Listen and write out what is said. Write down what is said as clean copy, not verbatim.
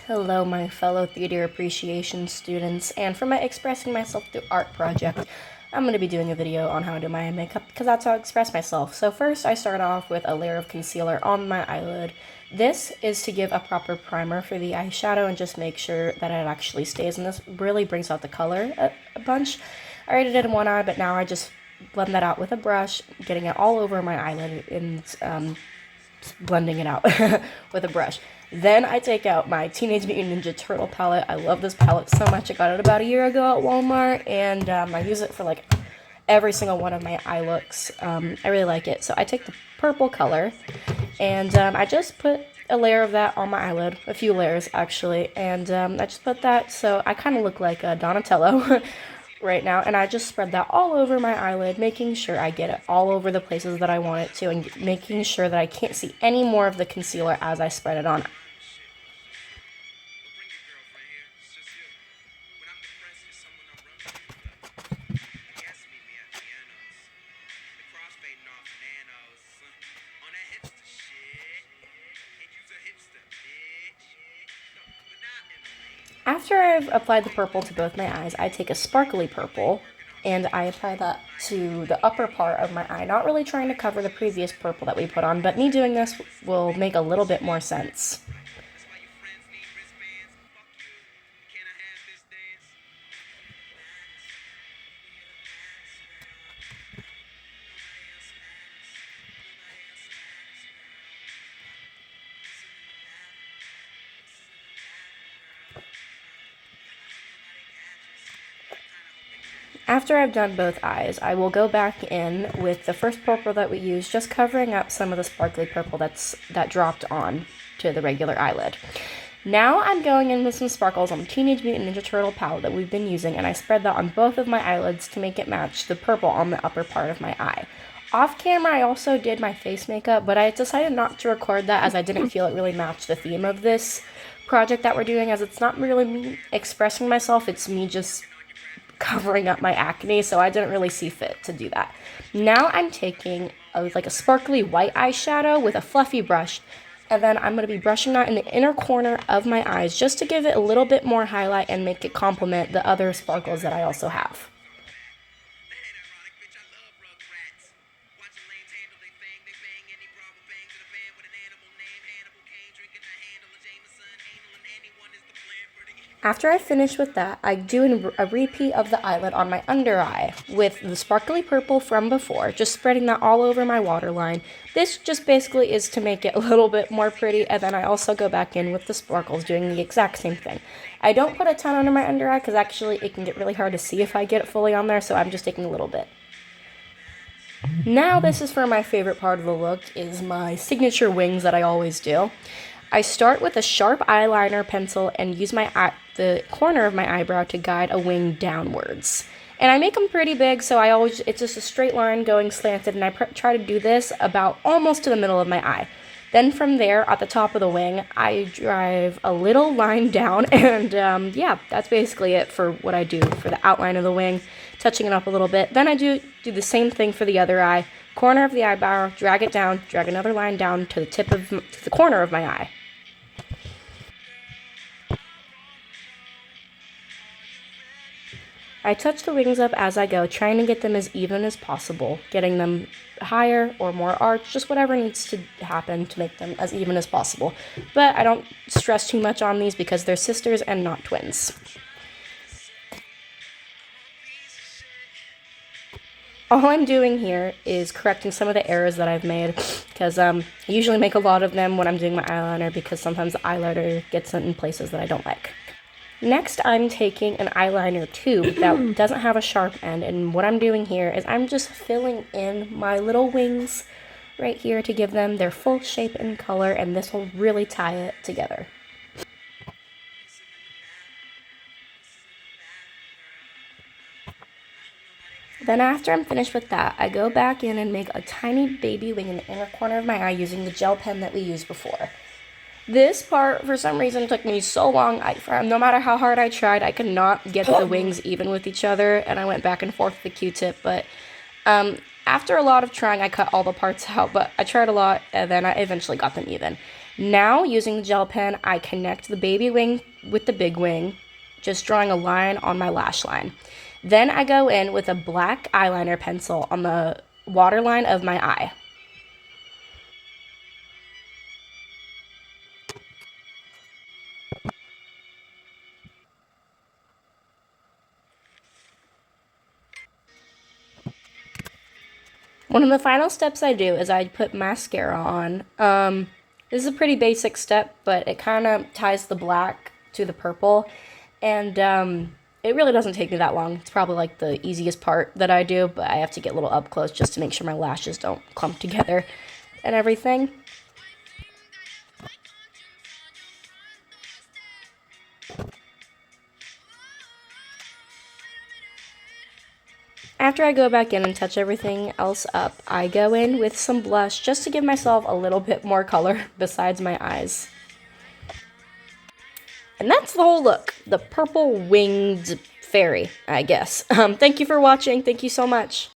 Hello, my fellow theater appreciation students, and for my expressing myself through art project, I'm going to be doing a video on how to do my makeup because that's how I express myself. So first, I start off with a layer of concealer on my eyelid. This is to give a proper primer for the eyeshadow and just make sure that it actually stays, and this really brings out the color a bunch. I already did in one eye, but now I just blend that out with a brush, getting it all over my eyelid and blending it out with a brush. Then I take out my Teenage Mutant Ninja Turtle palette. I love this palette so much. I got it about a year ago at Walmart, and I use it for like every single one of my eye looks. I really like it. So I take the purple color, and I just put a layer of that on my eyelid, a few layers actually, and I just put that so I kind of look like Donatello right now, and I just spread that all over my eyelid, making sure I get it all over the places that I want it to, and making sure that I can't see any more of the concealer as I spread it on. After I've applied the purple to both my eyes, I take a sparkly purple and I apply that to the upper part of my eye, not really trying to cover the previous purple that we put on, but me doing this will make a little bit more sense. After I've done both eyes, I will go back in with the first purple that we used, just covering up some of the sparkly purple that dropped on to the regular eyelid. Now I'm going in with some sparkles on the Teenage Mutant Ninja Turtle palette that we've been using, and I spread that on both of my eyelids to make it match the purple on the upper part of my eye. Off camera, I also did my face makeup, but I decided not to record that as I didn't feel it really matched the theme of this project that we're doing, as it's not really me expressing myself, it's me just covering up my acne, so I didn't really see fit to do that. Now I'm taking like a sparkly white eyeshadow with a fluffy brush, and then I'm going to be brushing that in the inner corner of my eyes just to give it a little bit more highlight and make it complement the other sparkles that I also have. After I finish with that, I do a repeat of the eyelid on my under eye with the sparkly purple from before, just spreading that all over my waterline. This just basically is to make it a little bit more pretty, and then I also go back in with the sparkles, doing the exact same thing. I don't put a ton under my under eye because actually it can get really hard to see if I get it fully on there, so I'm just taking a little bit. Now this is for my favorite part of the look, is my signature wings that I always do. I start with a sharp eyeliner pencil and use the corner of my eyebrow to guide a wing downwards. And I make them pretty big, so it's just a straight line going slanted, and I try to do this about almost to the middle of my eye. Then from there, at the top of the wing, I drive a little line down, and yeah, that's basically it for what I do for the outline of the wing, touching it up a little bit. Then I do the same thing for the other eye. Corner of the eyebrow, drag it down, drag another line down to the corner of my eye. I touch the wings up as I go, trying to get them as even as possible, getting them higher or more arched, just whatever needs to happen to make them as even as possible. But I don't stress too much on these because they're sisters and not twins. All I'm doing here is correcting some of the errors that I've made, because I usually make a lot of them when I'm doing my eyeliner, because sometimes the eyeliner gets in places that I don't like. Next, I'm taking an eyeliner tube that doesn't have a sharp end, and what I'm doing here is I'm just filling in my little wings right here to give them their full shape and color, and this will really tie it together. Then after I'm finished with that, I go back in and make a tiny baby wing in the inner corner of my eye using the gel pen that we used before. This part, for some reason, took me so long. No matter how hard I tried, I could not get the wings even with each other, and I went back and forth with the Q-tip, but after a lot of trying, I cut all the parts out, but I tried a lot, and then I eventually got them even. Now, using the gel pen, I connect the baby wing with the big wing, just drawing a line on my lash line. Then I go in with a black eyeliner pencil on the waterline of my eye. One of the final steps I do is I put mascara on. This is a pretty basic step, but it kind of ties the black to the purple, and it really doesn't take me that long. It's probably like the easiest part that I do, but I have to get a little up close just to make sure my lashes don't clump together and everything. After I go back in and touch everything else up, I go in with some blush just to give myself a little bit more color besides my eyes. And that's the whole look. The purple winged fairy, I guess. Thank you for watching. Thank you so much.